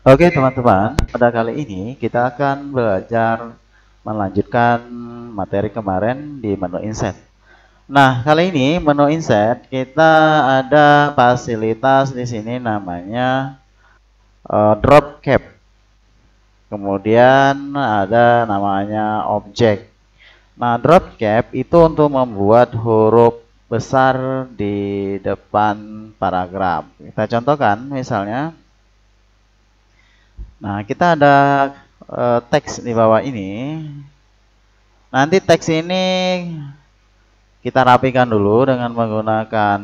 Oke teman-teman, pada kali ini kita akan belajar melanjutkan materi kemarin di menu inset. Nah, kali ini menu inset kita ada fasilitas di sini namanya drop cap. Kemudian ada namanya objek. Nah, drop cap itu untuk membuat huruf besar di depan paragraf. Kita contohkan misalnya. Nah, kita ada teks di bawah ini. Nanti teks ini kita rapikan dulu dengan menggunakan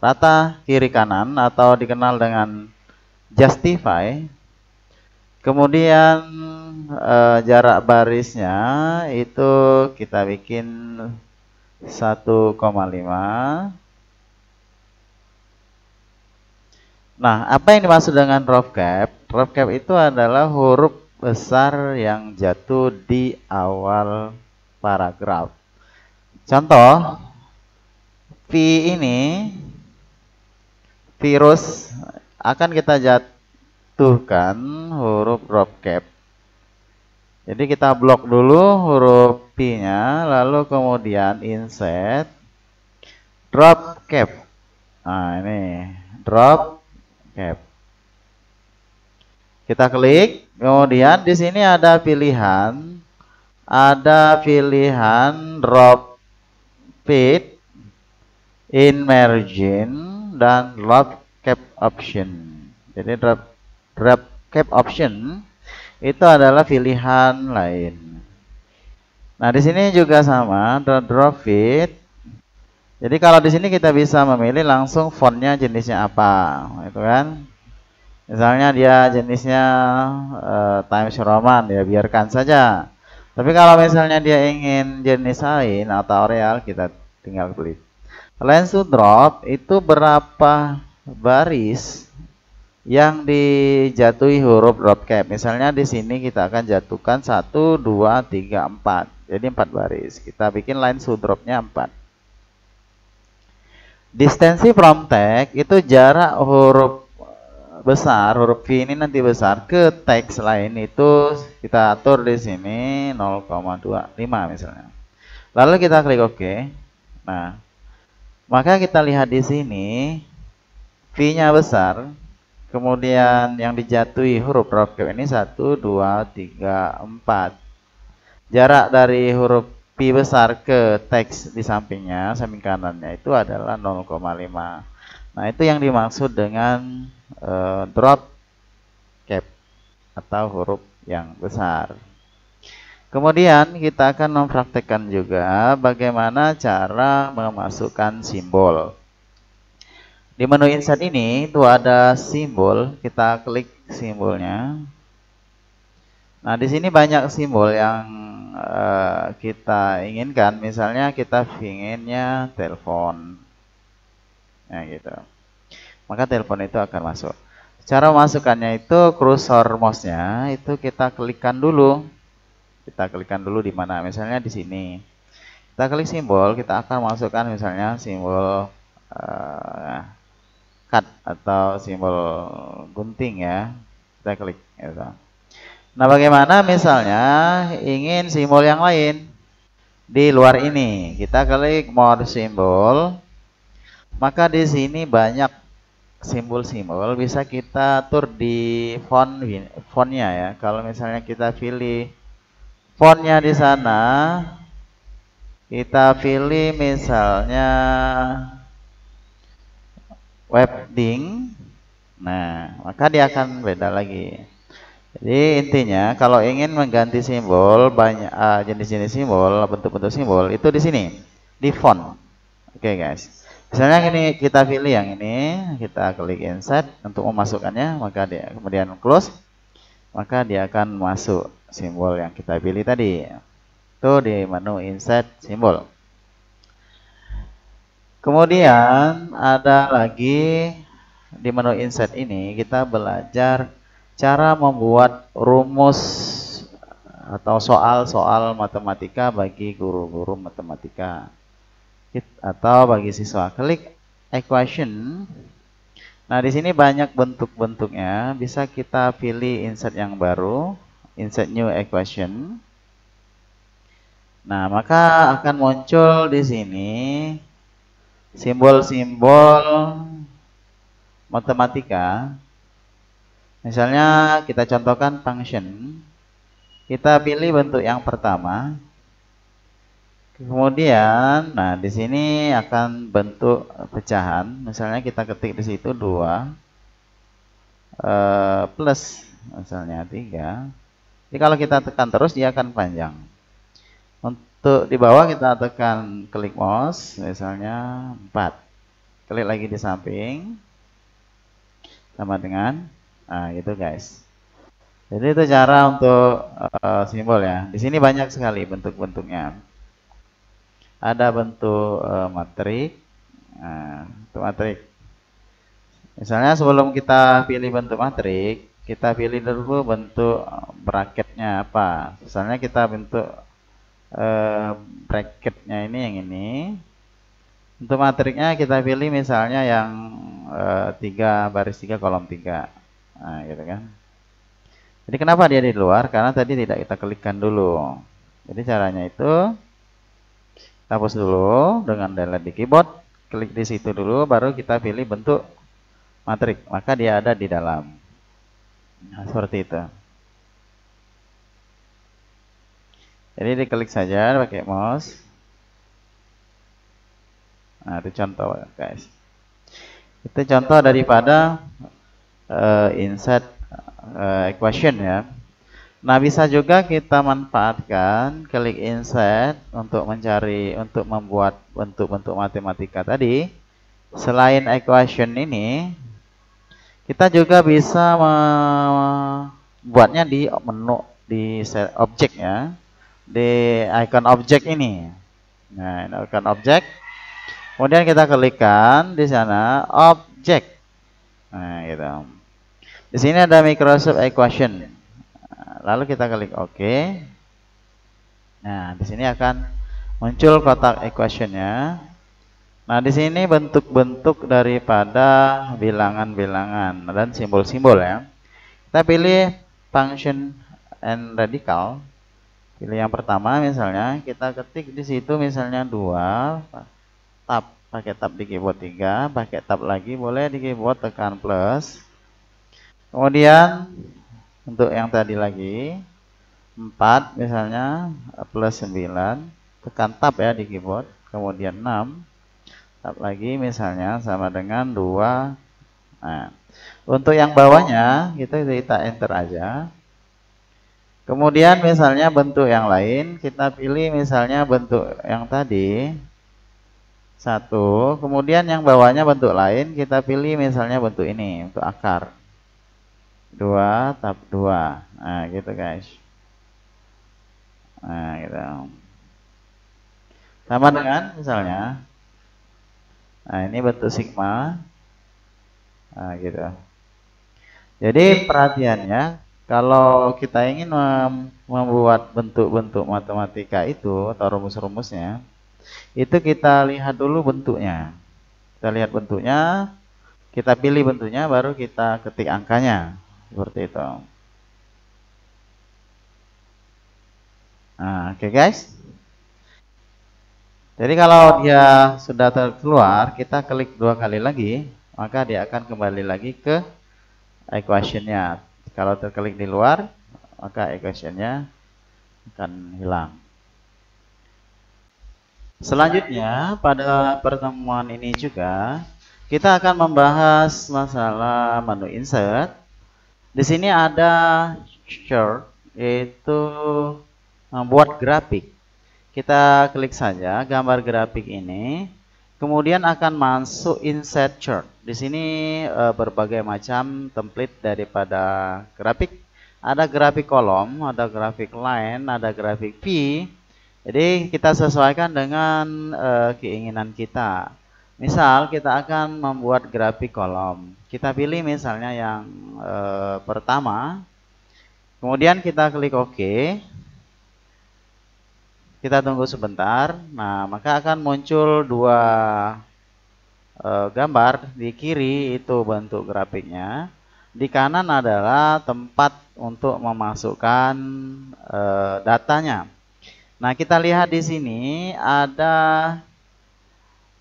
rata kiri kanan atau dikenal dengan justify. Kemudian jarak barisnya itu kita bikin 1,5. Nah, apa yang dimaksud dengan drop cap? Drop cap itu adalah huruf besar yang jatuh di awal paragraf. Contoh, V ini, virus akan kita jatuhkan huruf drop cap. Jadi kita blok dulu huruf P-nya, lalu kemudian insert drop cap. Nah, ini drop cap. Kita klik, kemudian di sini ada pilihan drop fit, in margin, dan drop cap option. Jadi drop cap option itu adalah pilihan lain. Nah, di sini juga sama, drop fit. Jadi kalau di sini kita bisa memilih langsung fontnya jenisnya apa, itu kan? Misalnya dia jenisnya Times Roman, ya biarkan saja. Tapi kalau misalnya dia ingin jenis lain atau Arial, kita tinggal klik. Length to drop itu berapa baris yang dijatuhi huruf drop cap. Misalnya di sini kita akan jatuhkan 1, 2, 3, 4. Jadi 4 baris. Kita bikin line to dropnya 4. Distensi from text itu jarak huruf besar, huruf V ini nanti besar ke teks lain itu kita atur di sini 0,25 misalnya. Lalu kita klik OK. Nah, maka kita lihat di sini V-nya besar, kemudian yang dijatuhi huruf drop cap ini 1, 2, 3, 4. Jarak dari huruf P besar ke teks di sampingnya, samping kanannya itu adalah 0,5. Nah, itu yang dimaksud dengan drop cap atau huruf yang besar. Kemudian kita akan mempraktekkan juga bagaimana cara memasukkan simbol. Di menu insert ini itu ada simbol, kita klik simbolnya. Nah, di sini banyak simbol yang kita inginkan. Misalnya kita inginnya telepon. Nah, gitu. Maka telepon itu akan masuk. Cara memasukkannya itu kursor mouse-nya itu kita klikkan dulu. Kita klikkan dulu di mana? Misalnya di sini. Kita klik simbol, kita akan masukkan misalnya simbol cut atau simbol gunting ya. Kita klik gitu. Nah, bagaimana misalnya ingin simbol yang lain di luar ini? Kita klik more simbol. Maka di sini banyak simbol-simbol bisa kita atur di fontnya ya. Kalau misalnya kita pilih fontnya di sana, kita pilih misalnya Webding. Nah, maka dia akan beda lagi. Jadi intinya kalau ingin mengganti simbol banyak jenis-jenis simbol, bentuk-bentuk simbol itu di sini di font. Oke, guys. Misalnya ini kita pilih yang ini, kita klik insert untuk memasukkannya, maka dia kemudian close, maka dia akan masuk simbol yang kita pilih tadi. Itu di menu insert simbol. Kemudian ada lagi di menu insert ini kita belajar cara membuat rumus atau soal-soal matematika bagi guru-guru matematika atau bagi siswa. Klik equation, Nah, di sini banyak bentuk-bentuknya. Bisa kita pilih insert yang baru, insert new equation. Nah, maka akan muncul di sini simbol-simbol matematika. Misalnya kita contohkan function. Kita pilih bentuk yang pertama. Kemudian, nah di sini akan bentuk pecahan. Misalnya kita ketik di situ 2 plus misalnya 3. Jadi kalau kita tekan terus dia akan panjang. Untuk di bawah kita tekan klik mouse, misalnya 4. Klik lagi di samping, sama dengan, nah gitu guys. Jadi itu cara untuk simbol ya. Di sini banyak sekali bentuk-bentuknya. Ada bentuk matrik. Nah, bentuk matrik. Misalnya sebelum kita pilih bentuk matrik, kita pilih dulu bentuk bracketnya apa. Misalnya kita bentuk bracketnya ini yang ini. Untuk matriknya kita pilih misalnya yang 3 baris 3 kolom 3. Nah, gitu kan. Jadi kenapa dia di luar? Karena tadi tidak kita klikkan dulu. Jadi caranya itu hapus dulu dengan delete di keyboard, klik di situ dulu, baru kita pilih bentuk matrik, maka dia ada di dalam. Nah, seperti itu. Jadi diklik saja pakai mouse. Nah, itu contoh guys. Itu contoh daripada insert equation ya. Nah, bisa juga kita manfaatkan klik insert untuk mencari, untuk membuat bentuk-bentuk matematika tadi. Selain equation ini, kita juga bisa membuatnya di menu, di objek ya, di icon objek ini. Nah, ini icon objek. Kemudian kita klikkan di sana objek. Nah, gitu. Di sini ada Microsoft Equation. Lalu kita klik OK. Nah, di sini akan muncul kotak equation-nya. Nah, di sini bentuk-bentuk daripada bilangan-bilangan dan simbol-simbol ya. Kita pilih function and radical. Pilih yang pertama misalnya, kita ketik di situ misalnya 2, tab, pakai tab di keyboard 3, pakai tab lagi boleh di keyboard tekan plus. Kemudian untuk yang tadi lagi 4 misalnya plus 9, tekan tab ya di keyboard, kemudian 6, tab lagi misalnya sama dengan 2. Nah, untuk yang bawahnya kita enter aja. Kemudian misalnya bentuk yang lain, kita pilih misalnya bentuk yang tadi 1, kemudian yang bawahnya bentuk lain, kita pilih misalnya bentuk ini, untuk akar 2 tab 2. Nah, gitu guys. Nah, gitu. Sama dengan misalnya, nah ini bentuk sigma. Nah, gitu. Jadi perhatiannya, kalau kita ingin membuat bentuk-bentuk matematika itu atau rumus-rumusnya, itu kita lihat dulu bentuknya. Kita lihat bentuknya, kita pilih bentuknya, baru kita ketik angkanya. Seperti itu. Nah, oke guys. Jadi kalau dia sudah terkeluar, kita klik 2 kali lagi, maka dia akan kembali lagi ke equation-nya. Kalau terklik di luar, maka equation-nya akan hilang. Selanjutnya, pada pertemuan ini juga, kita akan membahas masalah menu insert. Di sini ada chart, yaitu membuat grafik. Kita klik saja gambar grafik ini, kemudian akan masuk insert chart. Di sini berbagai macam template daripada grafik. Ada grafik kolom, ada grafik line, ada grafik V. Jadi kita sesuaikan dengan keinginan kita. Misal kita akan membuat grafik kolom. Kita pilih misalnya yang pertama. Kemudian kita klik OK. Kita tunggu sebentar. Nah, maka akan muncul 2 gambar, di kiri itu bentuk grafiknya, di kanan adalah tempat untuk memasukkan datanya. Nah, kita lihat di sini ada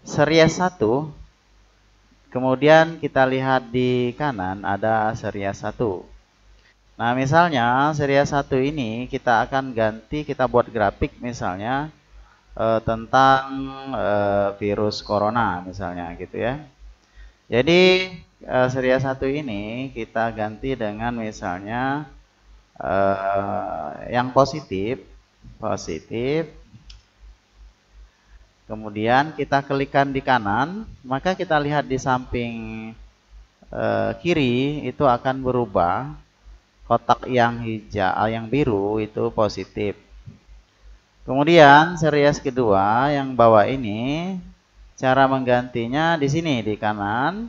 series 1, kemudian kita lihat di kanan ada series 1. Nah, misalnya series 1 ini kita akan ganti, kita buat grafik misalnya tentang virus corona misalnya gitu ya. Jadi series 1 ini kita ganti dengan misalnya yang positif, kemudian kita klikkan di kanan, maka kita lihat di samping kiri itu akan berubah, kotak yang hijau, yang biru itu positif. Kemudian series kedua yang bawah ini, cara menggantinya di sini di kanan,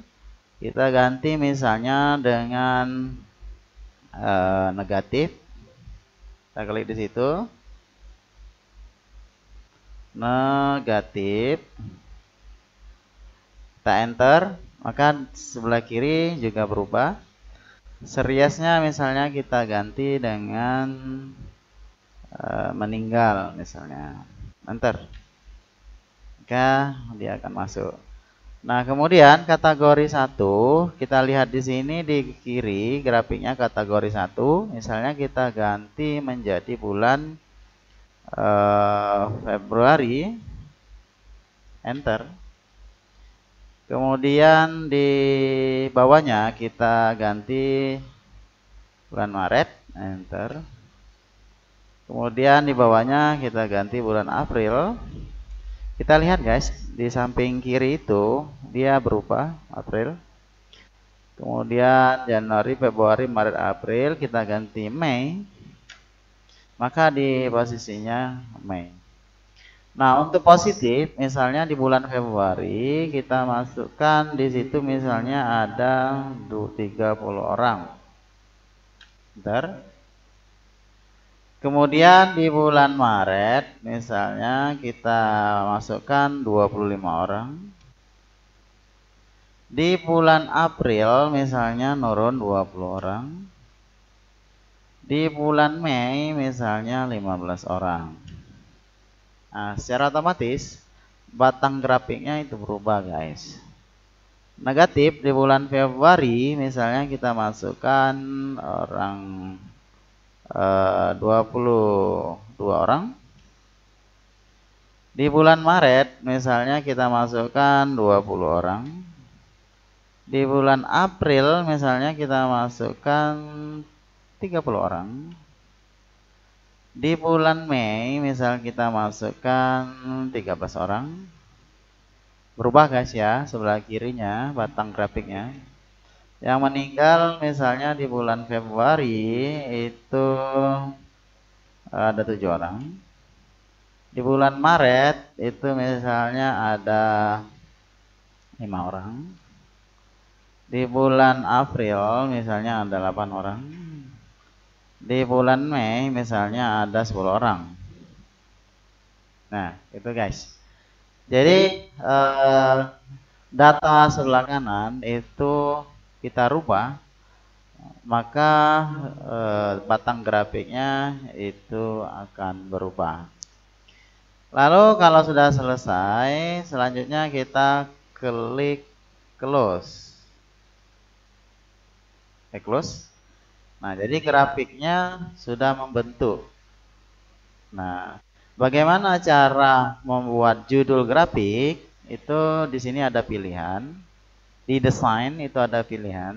kita ganti misalnya dengan negatif. Kita klik di situ. Negatif. Kita enter, maka sebelah kiri juga berubah. Seriesnya misalnya kita ganti dengan meninggal misalnya. Enter. Maka dia akan masuk. Nah, kemudian kategori 1, kita lihat di sini di kiri grafiknya kategori 1, misalnya kita ganti menjadi bulan Februari, enter. Kemudian di bawahnya kita ganti bulan Maret, enter. Kemudian di bawahnya kita ganti bulan April. Kita lihat guys, di samping kiri itu dia berubah April. Kemudian Januari, Februari, Maret, April kita ganti Mei. Maka di posisinya Mei. Nah, untuk positif misalnya di bulan Februari kita masukkan di situ misalnya ada 30 orang. Bentar. Kemudian di bulan Maret misalnya kita masukkan 25 orang. Di bulan April misalnya nurun 20 orang. Di bulan Mei misalnya 15 orang. Nah, secara otomatis batang grafiknya itu berubah guys. Negatif di bulan Februari misalnya kita masukkan orang 22 orang. Di bulan Maret misalnya kita masukkan 20 orang. Di bulan April misalnya kita masukkan 30 orang. Di bulan Mei misal kita masukkan 13 orang. Berubah guys ya, sebelah kirinya batang grafiknya. Yang meninggal misalnya di bulan Februari itu ada 7 orang. Di bulan Maret itu misalnya ada 5 orang. Di bulan April misalnya ada 8 orang. Di bulan Mei misalnya ada 10 orang. Nah, itu guys. Jadi data sebelah kanan itu kita rubah, maka batang grafiknya itu akan berubah. Lalu kalau sudah selesai, selanjutnya kita klik close. Close. Nah, jadi grafiknya sudah membentuk. Nah, bagaimana cara membuat judul grafik? Itu di sini ada pilihan. Di desain itu ada pilihan.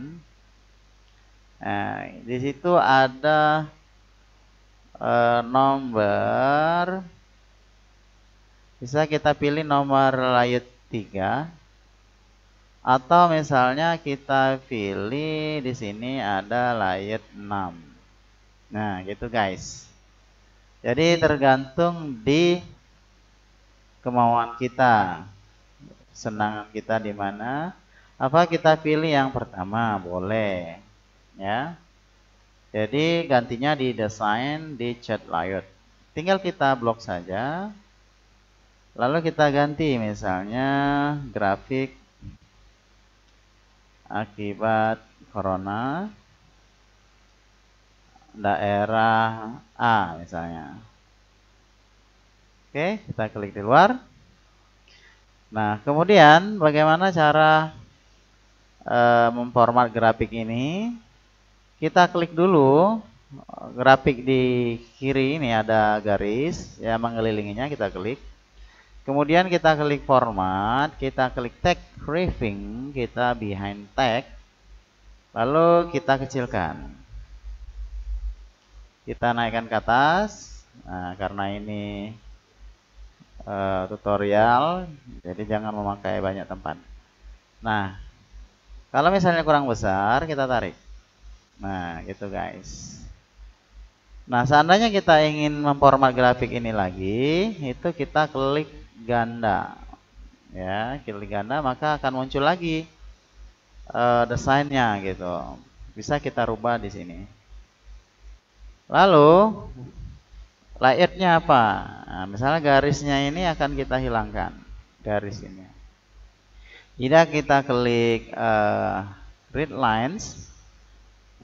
Nah, di situ ada nomor. Bisa kita pilih nomor layout 3. Atau misalnya kita pilih di sini ada layout 6. Nah, gitu guys. Jadi tergantung di kemauan kita. Senang kita di mana? Apa kita pilih yang pertama? Boleh. Ya. Jadi gantinya di desain di chat layout. Tinggal kita blok saja. Lalu kita ganti misalnya grafik akibat corona daerah A misalnya. Oke, kita klik di luar. Nah, kemudian bagaimana cara memformat grafik ini? Kita klik dulu grafik di kiri ini ada garis ya mengelilinginya, kita klik. Kemudian kita klik format, kita klik tag briefing, kita behind tag. Lalu kita kecilkan. Kita naikkan ke atas. Nah, karena ini tutorial, jadi jangan memakai banyak tempat. Nah, kalau misalnya kurang besar, kita tarik. Nah, gitu guys. Nah, seandainya kita ingin memformat grafik ini lagi, itu kita klik ganda. Ya, klik ganda, maka akan muncul lagi desainnya gitu. Bisa kita rubah di sini. Lalu layoutnya apa? Nah, misalnya garisnya ini akan kita hilangkan, garis ini. Tidak, kita klik grid lines,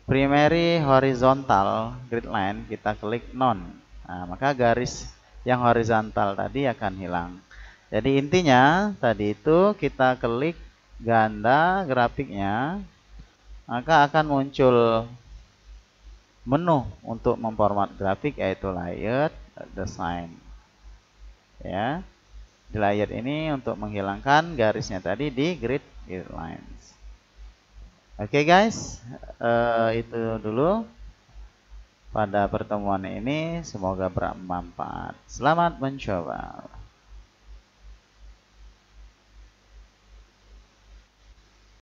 primary horizontal grid line, kita klik none. Nah, maka garis yang horizontal tadi akan hilang. Jadi intinya tadi itu kita klik ganda grafiknya, maka akan muncul menu untuk memformat grafik yaitu layout, design. Ya, di layout ini untuk menghilangkan garisnya tadi di grid lines. Oke guys, itu dulu pada pertemuan ini, semoga bermanfaat. Selamat mencoba.